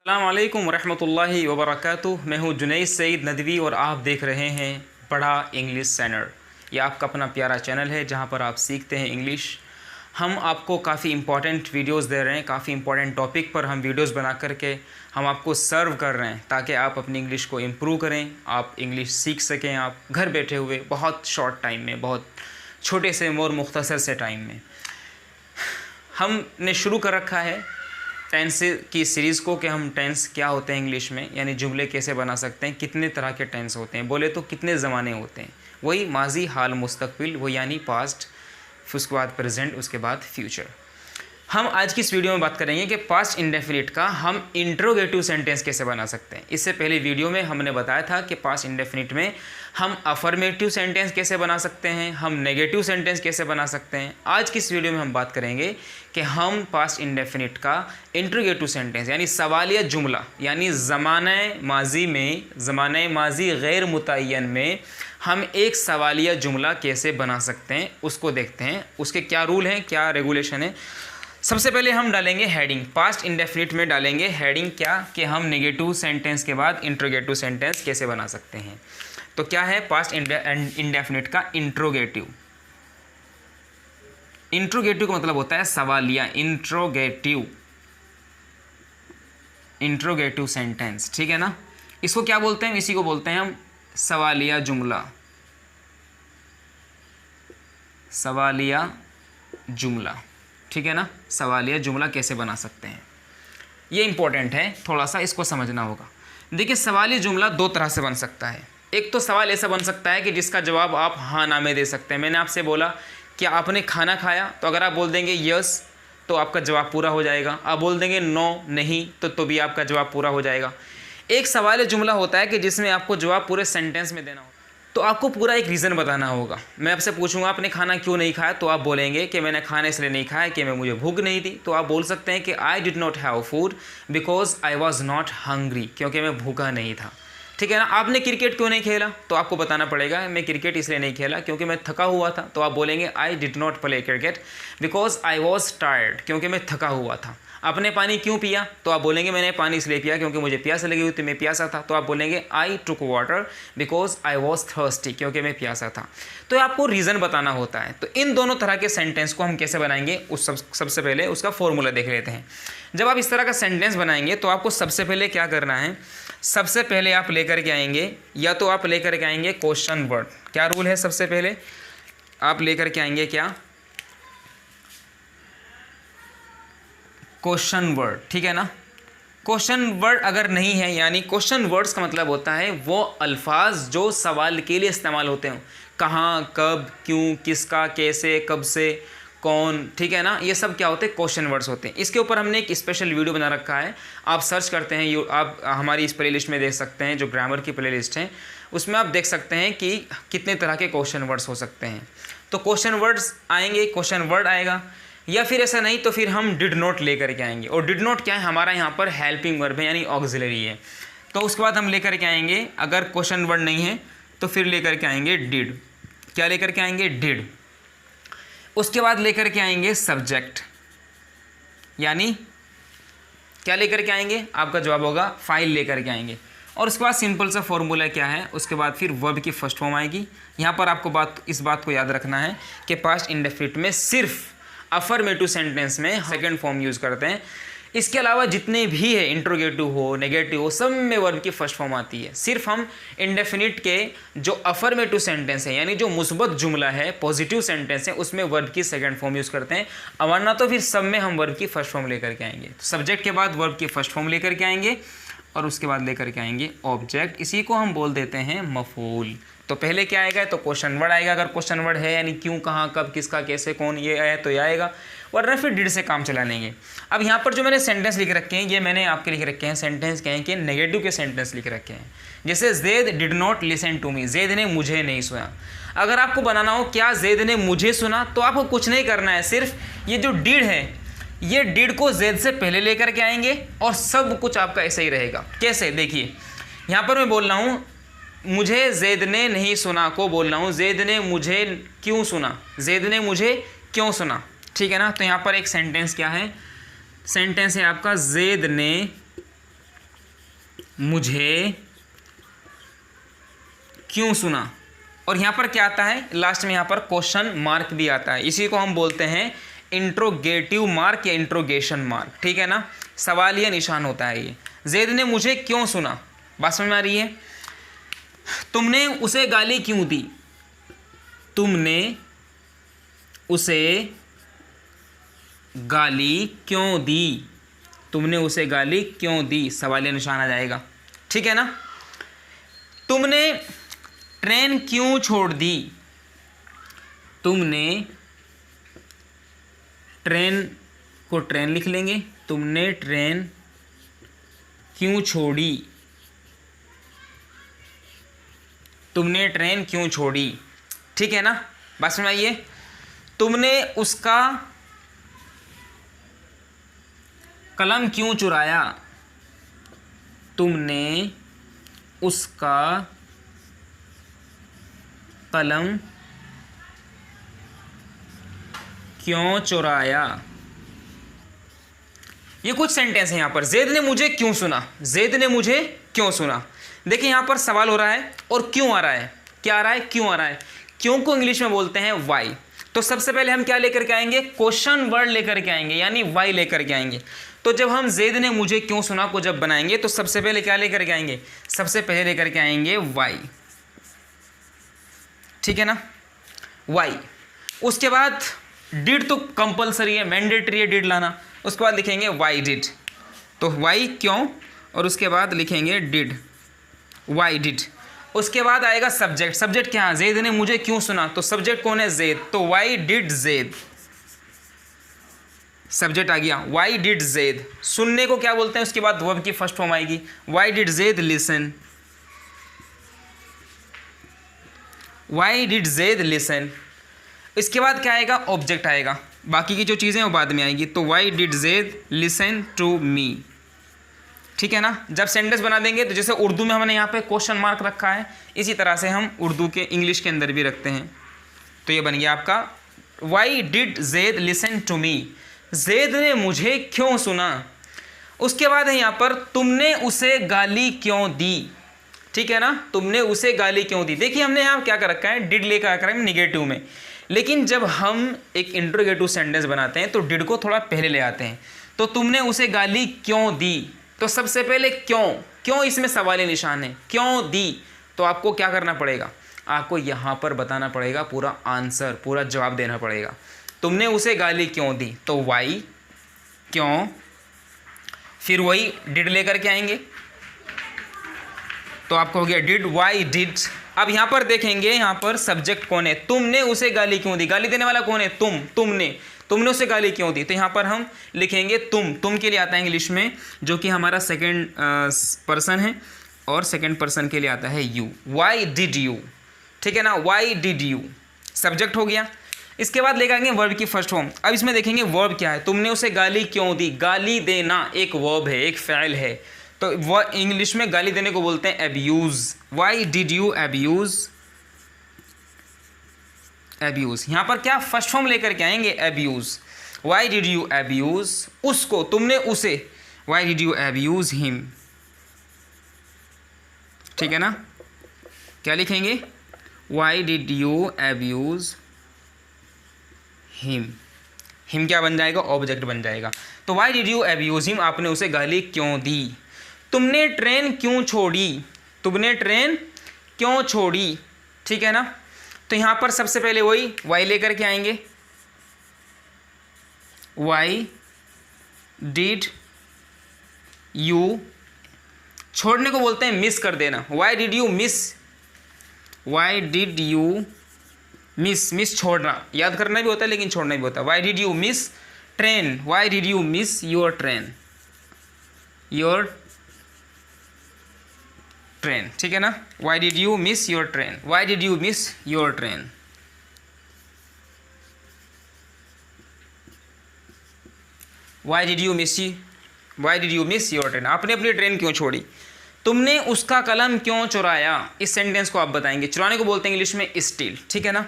अस्सलाम वालेकुम रहमतुल्लाहि व बरकातुहू। मैं हूँ जुनैद सईद नदवी और आप देख रहे हैं बड़ा इंग्लिश चैनल। ये आपका अपना प्यारा चैनल है जहाँ पर आप सीखते हैं इंग्लिश। हम आपको काफ़ी इंपॉर्टेंट वीडियोस दे रहे हैं, काफ़ी इंपॉर्टेंट टॉपिक पर हम वीडियोस बना करके हम आपको सर्व कर रहे हैं ताकि आप अपनी इंग्लिश को इम्प्रूव करें, आप इंग्लिश सीख सकें, आप घर बैठे हुए बहुत शॉर्ट टाइम में, बहुत छोटे से और मुख्तसर से टाइम में। हमने शुरू कर रखा है टेंस की सीरीज़ को कि हम टेंस क्या होते हैं इंग्लिश में, यानी जुमले कैसे बना सकते हैं, कितने तरह के टेंस होते हैं, बोले तो कितने ज़माने होते हैं। वही माजी, हाल, मुस्तकबिल, वो यानी पास्ट, उसके बाद प्रेजेंट, उसके बाद फ्यूचर। हम आज की इस वीडियो में बात करेंगे कि पास्ट इंडेफिनिट का हम इंट्रोगेटिव सेंटेंस कैसे बना सकते हैं। इससे पहले वीडियो में हमने बताया था कि पास्ट इंडेफिनिट में हम अफर्मेटिव सेंटेंस कैसे बना सकते हैं, हम नेगेटिव सेंटेंस कैसे बना सकते हैं। आज की इस वीडियो में हम बात करेंगे कि हम पास्ट इंडेफिनिट का इंट्रोगेटिव सेंटेंस यानी सवालिया जुमला, यानी ज़माने माजी में, ज़माने माजी गैर मुतय्यन में हम एक सवालिया जुमला कैसे बना सकते हैं, उसको देखते हैं। उसके क्या रूल हैं, क्या रेगुलेशन है। सबसे पहले हम डालेंगे हेडिंग, पास्ट इंडेफिनिट में डालेंगे हेडिंग क्या कि हम नेगेटिव सेंटेंस के बाद इंट्रोगेटिव सेंटेंस कैसे बना सकते हैं। तो क्या है पास्ट इंडेफिनिट का इंट्रोगेटिव। इंट्रोगेटिव का मतलब होता है सवालिया, इंट्रोगेटिव सेंटेंस, ठीक है ना। इसको क्या बोलते हैं, इसी को बोलते हैं हम सवालिया जुमला, सवालिया जुमला, ठीक है ना। सवालिया जुमला कैसे बना सकते हैं, ये इंपॉर्टेंट है, थोड़ा सा इसको समझना होगा। देखिए सवालिया जुमला दो तरह से बन सकता है। एक तो सवाल ऐसा बन सकता है कि जिसका जवाब आप हाँ ना में दे सकते हैं। मैंने आपसे बोला कि आपने खाना खाया, तो अगर आप बोल देंगे यस तो आपका जवाब पूरा हो जाएगा। आप बोल देंगे नो नहीं तो भी आपका जवाब पूरा हो जाएगा। एक सवालिया जुमला होता है कि जिसमें आपको जवाब पूरे सेंटेंस में देना होगा, तो आपको पूरा एक रीज़न बताना होगा। मैं आपसे पूछूंगा आपने खाना क्यों नहीं खाया, तो आप बोलेंगे कि मैंने खाना इसलिए नहीं खाया कि मुझे भूख नहीं थी। तो आप बोल सकते हैं कि I did not have food because I was not hungry, क्योंकि मैं भूखा नहीं था, ठीक है ना। आपने क्रिकेट क्यों नहीं खेला, तो आपको बताना पड़ेगा मैं क्रिकेट इसलिए नहीं खेला क्योंकि मैं थका हुआ था। तो आप बोलेंगे I did not play cricket because I was tired, क्योंकि मैं थका हुआ था। आपने पानी क्यों पिया, तो आप बोलेंगे मैंने पानी इसलिए पिया क्योंकि मुझे प्यास लगी हुई थी, मैं प्यासा था। तो आप बोलेंगे I took water because I was thirsty, क्योंकि मैं प्यासा था। तो आपको रीज़न बताना होता है। तो इन दोनों तरह के सेंटेंस को हम कैसे बनाएंगे, उस सबसे पहले उसका फॉर्मूला देख लेते हैं। जब आप इस तरह का सेंटेंस बनाएंगे तो आपको सबसे पहले क्या करना है, सबसे पहले आप लेकर के आएंगे, या तो आप लेकर के आएंगे क्वेश्चन वर्ड। क्या रूल है, सबसे पहले आप लेकर के आएंगे क्या, क्वेश्चन वर्ड, ठीक है ना। क्वेश्चन वर्ड अगर नहीं है, यानी क्वेश्चन वर्ड्स का मतलब होता है वो अल्फाज जो सवाल के लिए इस्तेमाल होते हैं, कहाँ, कब, क्यों, किसका, कैसे, कब से, कौन, ठीक है ना। ये सब क्या होते हैं, क्वेश्चन वर्ड्स होते हैं। इसके ऊपर हमने एक स्पेशल वीडियो बना रखा है, आप सर्च करते हैं, आप हमारी इस प्लेलिस्ट में देख सकते हैं, जो ग्रामर की प्लेलिस्ट है उसमें आप देख सकते हैं कि कितने तरह के क्वेश्चन वर्ड्स हो सकते हैं। तो क्वेश्चन वर्ड्स आएंगे, क्वेश्चन वर्ड आएगा, या फिर ऐसा नहीं तो फिर हम डिड नॉट लेकर के आएंगे। और डिड नॉट क्या है, हमारा यहाँ पर हेल्पिंग वर्ब है, यानी ऑक्सिलरी है। तो उसके बाद हम लेकर के आएंगे, अगर क्वेश्चन वर्ड नहीं है तो फिर लेकर के आएंगे डिड। क्या लेकर के आएंगे, डिड। उसके बाद लेकर के आएंगे सब्जेक्ट, यानी क्या लेकर के आएंगे, आपका जवाब होगा फाइल लेकर के आएंगे। और उसके बाद सिंपल सा फॉर्मूला क्या है, उसके बाद फिर वर्ब की फर्स्ट फॉर्म आएगी। यहाँ पर आपको इस बात को याद रखना है कि पास्ट इंडेफिनिट में सिर्फ अफर्मेटिव सेंटेंस में सेकंड फॉर्म यूज़ करते हैं। इसके अलावा जितने भी है, इंट्रोगेटिव हो, नेगेटिव हो, सब में वर्ब की फर्स्ट फॉर्म आती है। सिर्फ हम इंडेफिनिट के जो अफर्मेटिव सेंटेंस है, यानी जो मुस्बत जुमला है, पॉजिटिव सेंटेंस है, उसमें वर्ब की सेकंड फॉर्म यूज़ करते हैं। वरना तो फिर सब में हम वर्ब की फर्स्ट फॉर्म लेकर के आएंगे। तो सब्जेक्ट के बाद वर्ब की फर्स्ट फॉर्म लेकर के आएंगे और उसके बाद लेकर के आएंगे ऑब्जेक्ट। इसी को हम बोल देते हैं मफूल। तो पहले क्या आएगा, तो क्वेश्चन वर्ड आएगा, अगर क्वेश्चन वर्ड है, यानी क्यों, कहाँ, कब, किसका, कैसे, कौन, ये आया तो ये आएगा, वरना फिर डिड से काम चला लेंगे। अब यहाँ पर जो मैंने सेंटेंस लिख रखे हैं, ये मैंने आपके लिख रखे हैं सेंटेंस क्या है कि नेगेटिव के सेंटेंस लिख रखे हैं। जैसे Zaid did not listen to me, Zaid ने मुझे नहीं सुना। अगर आपको बनाना हो क्या जैद ने मुझे सुना, तो आपको कुछ नहीं करना है, सिर्फ ये जो डिड है, ये डिड को जैद से पहले लेकर के आएंगे और सब कुछ आपका ऐसा ही रहेगा। कैसे, देखिए यहाँ पर मैं बोल रहा हूँ मुझे जैद ने नहीं सुना को बोल रहा हूँ जैद ने मुझे क्यों सुना, जैद ने मुझे क्यों सुना, ठीक है ना। तो यहाँ पर एक सेंटेंस क्या है, सेंटेंस है आपका जैद ने मुझे क्यों सुना। और यहाँ पर क्या आता है, लास्ट में यहाँ पर क्वेश्चन मार्क भी आता है। इसी को हम बोलते हैं इंट्रोगेटिव मार्क या इंट्रोगेशन मार्क, ठीक है ना, सवालिया निशान होता है ये। जैद ने मुझे क्यों सुना, बात समझ में आ रही है। तुमने उसे गाली क्यों दी, तुमने उसे गाली क्यों दी, तुमने उसे गाली क्यों दी, सवालिया निशान आ जाएगा, ठीक है ना। तुमने ट्रेन क्यों छोड़ दी, तुमने ट्रेन को ट्रेन लिख लेंगे, तुमने ट्रेन क्यों छोड़ी, तुमने ट्रेन क्यों छोड़ी, ठीक है ना, बात समझ आइए। तुमने उसका कलम क्यों चुराया, तुमने उसका कलम क्यों चुराया। ये कुछ सेंटेंस है यहाँ पर। जैद ने मुझे क्यों सुना, जैद ने मुझे क्यों सुना। देखिए यहाँ पर सवाल हो रहा है और क्यों आ रहा है, क्या आ रहा है, क्यों आ रहा है। क्यों को इंग्लिश में बोलते हैं वाई। तो सबसे पहले हम क्या लेकर के आएंगे, क्वेश्चन वर्ड लेकर के आएंगे, यानी वाई लेकर के आएंगे। तो जब हम जैद ने मुझे क्यों सुना को जब बनाएंगे तो सबसे पहले क्या लेकर के आएंगे, सबसे पहले लेकर के आएंगे वाई, ठीक है ना, वाई। उसके बाद डिड तो कंपलसरी है, मैंडेटरी है डिड लाना। उसके बाद लिखेंगे वाई डिड, तो वाई क्यों, और उसके बाद लिखेंगे डिड, वाई डिड। उसके बाद आएगा सब्जेक्ट, सब्जेक्ट क्या है, जैद ने मुझे क्यों सुना, तो सब्जेक्ट कौन है, जैद, तो वाई डिड जैद, सब्जेक्ट आ गया, वाई डिड जैद। सुनने को क्या बोलते हैं, उसके बाद वर्ब की फर्स्ट फॉर्म आएगी, Y did Zaid listen, Y did Zaid listen. इसके बाद क्या आएगा, ऑब्जेक्ट आएगा, बाकी की जो चीज़ें वो बाद में आएगी। तो why did Zaid listen to me, ठीक है ना। जब सेंटेंस बना देंगे तो जैसे उर्दू में हमने यहाँ पे क्वेश्चन मार्क रखा है, इसी तरह से हम उर्दू के इंग्लिश के अंदर भी रखते हैं। तो ये बन गया आपका why did Zaid listen to me, Zaid ने मुझे क्यों सुना। उसके बाद है यहाँ पर तुमने उसे गाली क्यों दी, ठीक है ना, तुमने उसे गाली क्यों दी। देखिए हमने यहाँ क्या कर रखा है, डिड लेकर रखा है निगेटिव में, लेकिन जब हम एक इंट्रोगेटिव सेंटेंस बनाते हैं तो डिड को थोड़ा पहले ले आते हैं। तो तुमने उसे गाली क्यों दी, तो सबसे पहले क्यों, क्यों इसमें सवाली निशान है, क्यों दी। तो आपको क्या करना पड़ेगा, आपको यहाँ पर बताना पड़ेगा पूरा आंसर, पूरा जवाब देना पड़ेगा। तुमने उसे गाली क्यों दी, तो वाई क्यों, फिर वही डिड लेकर के आएंगे, तो आपको हो गया डिड, वाई डिड। अब यहाँ पर देखेंगे, यहाँ पर सब्जेक्ट कौन है, तुमने उसे गाली क्यों दी, गाली देने वाला कौन है, तुम, तुमने उसे गाली क्यों दी। तो यहाँ पर हम लिखेंगे तुम के लिए आता है इंग्लिश में, जो कि हमारा सेकंड पर्सन है, और सेकंड पर्सन के लिए आता है यू, वाई डिड यू, ठीक है ना, वाई डिड यू, सब्जेक्ट हो गया। इसके बाद लेकर आएंगे वर्ब की फर्स्ट फॉर्म। अब इसमें देखेंगे वर्ब क्या है, तुमने उसे गाली क्यों दी, गाली देना एक वर्ब है, एक फ़ैल है, तो वह इंग्लिश में गाली देने को बोलते हैं abuse, why did you abuse, abuse. यहाँ पर क्या फर्स्ट फॉर्म लेकर के आएंगे, abuse, why did you abuse उसको, तुमने उसे, why did you abuse him, ठीक है ना। क्या लिखेंगे, why did you abuse him, him क्या बन जाएगा, ऑब्जेक्ट बन जाएगा। तो why did you abuse him, आपने उसे गाली क्यों दी। तुमने ट्रेन क्यों छोड़ी, तुमने ट्रेन क्यों छोड़ी, ठीक है ना। तो यहाँ पर सबसे पहले वही वाई लेकर के आएंगे, वाई डिड यू, छोड़ने को बोलते हैं मिस कर देना, why did you miss, why did you miss, miss छोड़ना, याद करना भी होता है लेकिन छोड़ना भी होता है। Why did you miss train, why did you miss your train, your train, ठीक है ना। Why did you miss your train, why did you miss your train. Why did you miss, why did you miss your train, आपने अपनी train क्यों छोड़ी। तुमने उसका कलम क्यों चुराया, इस सेंटेंस को आप बताएंगे, चुराने को बोलते हैं इंग्लिश में स्टील, ठीक है ना।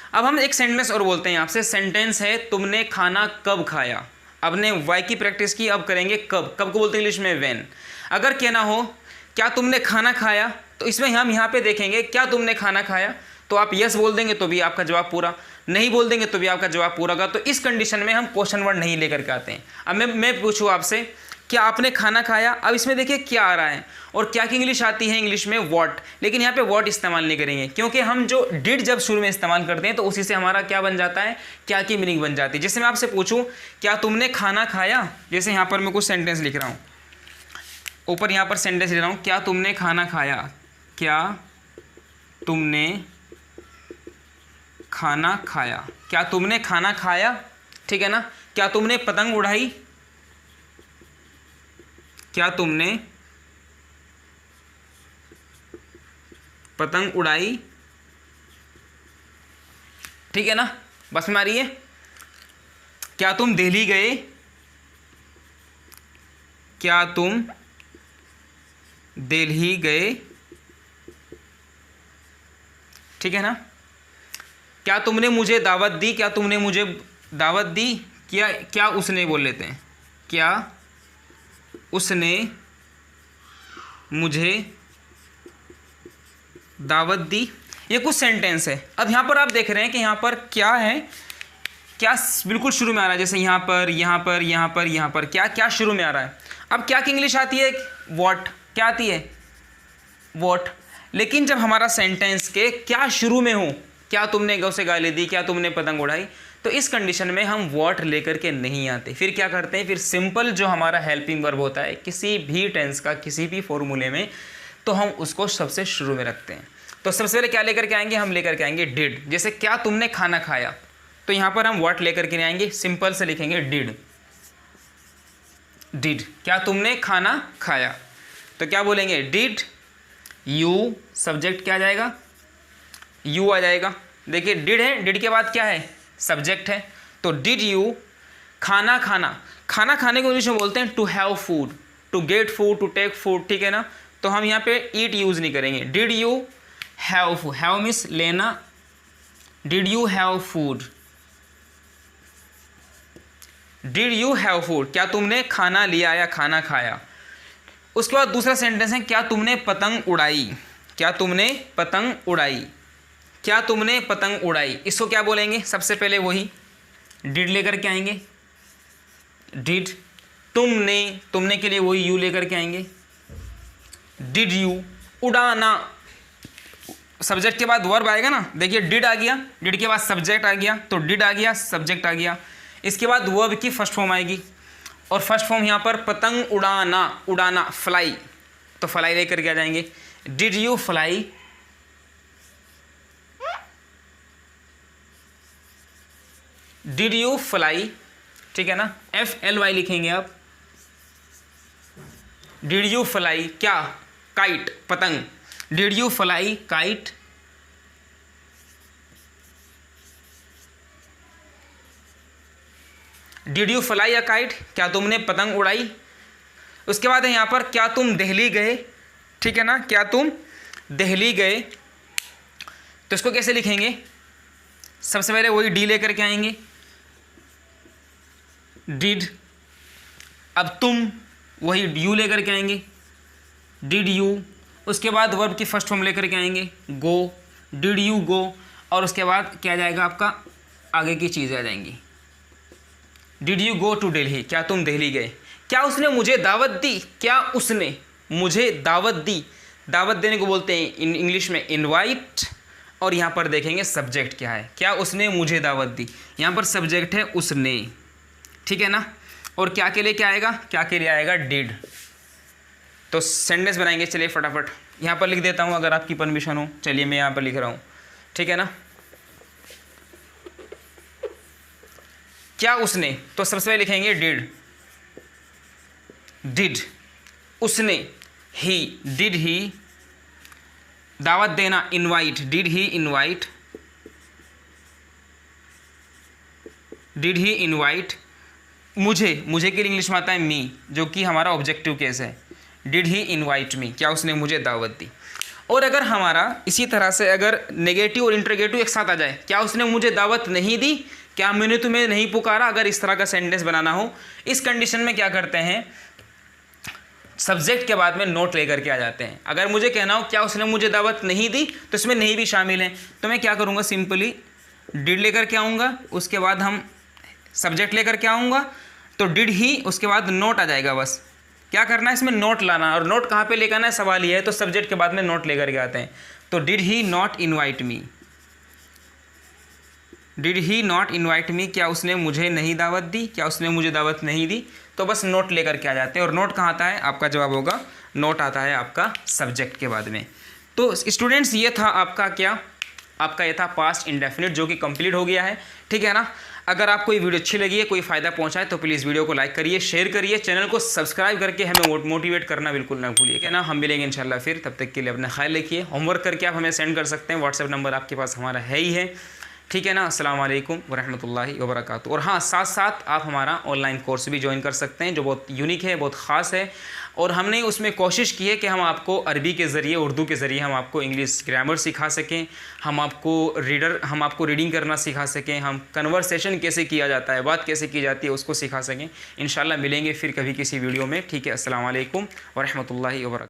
अब हम एक सेंटेंस और बोलते हैं आपसे, सेंटेंस है तुमने खाना कब खाया। अब ने वाई की प्रैक्टिस की, अब करेंगे कब, कब को बोलते हैं इंग्लिश में व्हेन। अगर कहना हो क्या तुमने खाना खाया, तो इसमें हम यहाँ पे देखेंगे क्या तुमने खाना खाया, तो आप यस बोल देंगे तो भी आपका जवाब पूरा, नहीं बोल देंगे तो भी आपका जवाब पूरा होगा। तो इस कंडीशन में हम क्वेश्चन वर्ड नहीं लेकर के आते हैं। अब मैं पूछूँ आपसे क्या आपने खाना खाया, अब इसमें देखिए क्या आ रहा है, और क्या की इंग्लिश आती है, इंग्लिश में व्हाट, लेकिन यहाँ पे व्हाट इस्तेमाल नहीं करेंगे क्योंकि हम जो डिड जब शुरू में इस्तेमाल करते हैं तो उसी से हमारा क्या बन जाता है, क्या की मीनिंग बन जाती है। जैसे मैं आपसे पूछूं क्या तुमने खाना खाया, जैसे यहाँ पर मैं कुछ सेंटेंस लिख रहा हूँ, ऊपर यहाँ पर सेंटेंस लिख रहा हूँ, क्या तुमने खाना खाया, क्या तुमने खाना खाया, क्या तुमने खाना खाया, ठीक है ना। क्या तुमने पतंग उड़ाई, क्या तुमने पतंग उड़ाई, ठीक है ना, बस में आ रही है। क्या तुम दिल्ली गए, क्या तुम दिल्ली गए, ठीक है ना। क्या तुमने मुझे दावत दी, क्या तुमने मुझे दावत दी, क्या उसने बोल लेते हैं, क्या उसने मुझे दावत दी। ये कुछ सेंटेंस है। अब यहाँ पर आप देख रहे हैं कि यहाँ पर क्या है, क्या बिल्कुल शुरू में आ रहा है, जैसे यहाँ पर यहाँ पर यहाँ पर यहाँ पर क्या क्या शुरू में आ रहा है। अब क्या की इंग्लिश आती है, व्हाट, क्या आती है, व्हाट। लेकिन जब हमारा सेंटेंस के क्या शुरू में हो, क्या तुमने गौ से गाली दी, क्या तुमने पतंग उड़ाई, तो इस कंडीशन में हम व्हाट लेकर के नहीं आते। फिर क्या करते हैं, फिर सिंपल जो हमारा हेल्पिंग वर्ब होता है किसी भी टेंस का किसी भी फॉर्मूले में, तो हम उसको सबसे शुरू में रखते हैं। तो सबसे पहले क्या लेकर के आएंगे, हम लेकर के आएंगे डिड। जैसे क्या तुमने खाना खाया, तो यहाँ पर हम व्हाट लेकर के नहीं आएंगे, सिंपल से लिखेंगे डिड, डिड। क्या तुमने खाना खाया, तो क्या बोलेंगे, डिड यू, सब्जेक्ट क्या आ जाएगा, यू आ जाएगा। देखिए डिड है, डिड के बाद क्या है, सब्जेक्ट है, तो डिड यू खाना खाना, खाना खाने को इंग्लिश में बोलते हैं to have food, to get food, to take food, ठीक है ना। तो हम यहाँ पे ईट यूज़ नहीं करेंगे। Did you have food, have means लेना, did you have food, did you have food, क्या तुमने खाना लिया या खाना खाया। उसके बाद दूसरा सेंटेंस है क्या तुमने पतंग उड़ाई, क्या तुमने पतंग उड़ाई, क्या तुमने पतंग उड़ाई। इसको क्या बोलेंगे, सबसे पहले वही डिड लेकर के आएंगे, डिड। तुमने, तुमने के लिए वही यू लेकर के आएंगे, डिड यू। उड़ाना, सब्जेक्ट के बाद वर्ब आएगा ना, देखिए डिड आ गया, डिड के बाद सब्जेक्ट आ गया, तो डिड आ गया, सब्जेक्ट आ गया। इसके बाद वर्ब की फर्स्ट फॉर्म आएगी, और फर्स्ट फॉर्म यहाँ पर पतंग उड़ाना, उड़ाना फ्लाई, तो फ्लाई लेकर के आ जाएंगे, did you fly, did you fly, ठीक है ना, FLY लिखेंगे आप। डिड यू फ्लाई क्या, काइट, पतंग, did you fly kite, did you fly a kite, क्या तुमने पतंग उड़ाई। उसके बाद है यहाँ पर क्या तुम दिल्ली गए, ठीक है ना, क्या तुम दिल्ली गए, तो इसको कैसे लिखेंगे, सबसे पहले वही डी लेकर के आएंगे, डिड। अब तुम वही यू लेकर के आएंगे, डिड यू। उसके बाद वर्ब की फर्स्ट फॉर्म लेकर के आएंगे, गो, डिड यू गो। और उसके बाद क्या जाएगा आपका, आगे की चीज़ें आ जाएंगी, did you go to Delhi, क्या तुम दिल्ली गए। क्या उसने मुझे दावत दी, क्या उसने मुझे दावत दी, दावत देने को बोलते हैं इंग्लिश में इनवाइट। और यहाँ पर देखेंगे सब्जेक्ट क्या है, क्या उसने मुझे दावत दी, यहाँ पर सब्जेक्ट है उसने, ठीक है ना। और क्या के लिए क्या आएगा, क्या के लिए आएगा डिड। तो सेंटेंस बनाएंगे, चलिए फटाफट यहाँ पर लिख देता हूँ अगर आपकी परमिशन हो। चलिए मैं यहाँ पर लिख रहा हूँ, ठीक है ना। क्या उसने, तो सबसे पहले लिखेंगे डिड, डिड उसने, ही, डिड ही, दावत देना invite, did he invite, did he invite. मुझे, मुझे के लिए इंग्लिश में आता है मी, जो कि हमारा ऑब्जेक्टिव केस है, डिड ही इनवाइट मी, क्या उसने मुझे दावत दी। और अगर हमारा इसी तरह से अगर नेगेटिव और इंटरोगेटिव एक साथ आ जाए, क्या उसने मुझे दावत नहीं दी, क्या मैंने तुम्हें नहीं पुकारा, अगर इस तरह का सेंटेंस बनाना हो, इस कंडीशन में क्या करते हैं, सब्जेक्ट के बाद में नोट लेकर के आ जाते हैं। अगर मुझे कहना हो क्या उसने मुझे दावत नहीं दी, तो इसमें नहीं भी शामिल है, तो मैं क्या करूँगा, सिंपली डिड लेकर के आऊँगा, उसके बाद हम सब्जेक्ट लेकर के आऊँगा, तो डिड ही, उसके बाद नोट आ जाएगा। बस क्या करना है इसमें, नोट लाना। और नोट कहाँ पे लेकर आना है, सवाल ये है, तो सब्जेक्ट के बाद में नोट लेकर के आते हैं। तो did he not invite me, did he not invite me, क्या उसने मुझे नहीं दावत दी, क्या उसने मुझे दावत नहीं दी, तो बस नोट लेकर के आ जाते हैं। और नोट कहाँ आता है, आपका जवाब होगा नोट आता है आपका सब्जेक्ट के बाद में। तो स्टूडेंट्स ये था आपका क्या, आपका ये था पास्ट इंडेफिनिट जो कि कंप्लीट हो गया है, ठीक है ना। अगर आपको ये वीडियो अच्छी लगी है, कोई फ़ायदा पहुंचा है, तो प्लीज़ वीडियो को लाइक करिए, शेयर करिए, चैनल को सब्सक्राइब करके हमें मोटिवेट करना बिल्कुल ना भूलिए, क्या ना। हम मिलेंगे इंशाल्लाह फिर, तब तक के लिए अपना ख्याल रखिए। होमवर्क करके आप हमें सेंड कर सकते हैं, व्हाट्सएप नंबर आपके पास हमारा है ही है, ठीक है ना। अस्सलाम वालेकुम वरहमतुल्लाहि वबरकातुहू। और हाँ, साथ साथ आप हमारा ऑनलाइन कोर्स भी ज्वाइन कर सकते हैं जो बहुत यूनिक है, बहुत ख़ास है। और हमने उसमें कोशिश की है कि हम आपको अरबी के ज़रिए, उर्दू के ज़रिए हम आपको इंग्लिश ग्रामर सिखा सकें, हम आपको रीडिंग करना सिखा सकें, हम कन्वर्सेशन कैसे किया जाता है, बात कैसे की जाती है उसको सिखा सकें। इंशाल्लाह मिलेंगे फिर कभी किसी वीडियो में, ठीक है। अस्सलाम वालेकुम वरहमतुल्लाहि वबरकातुहू।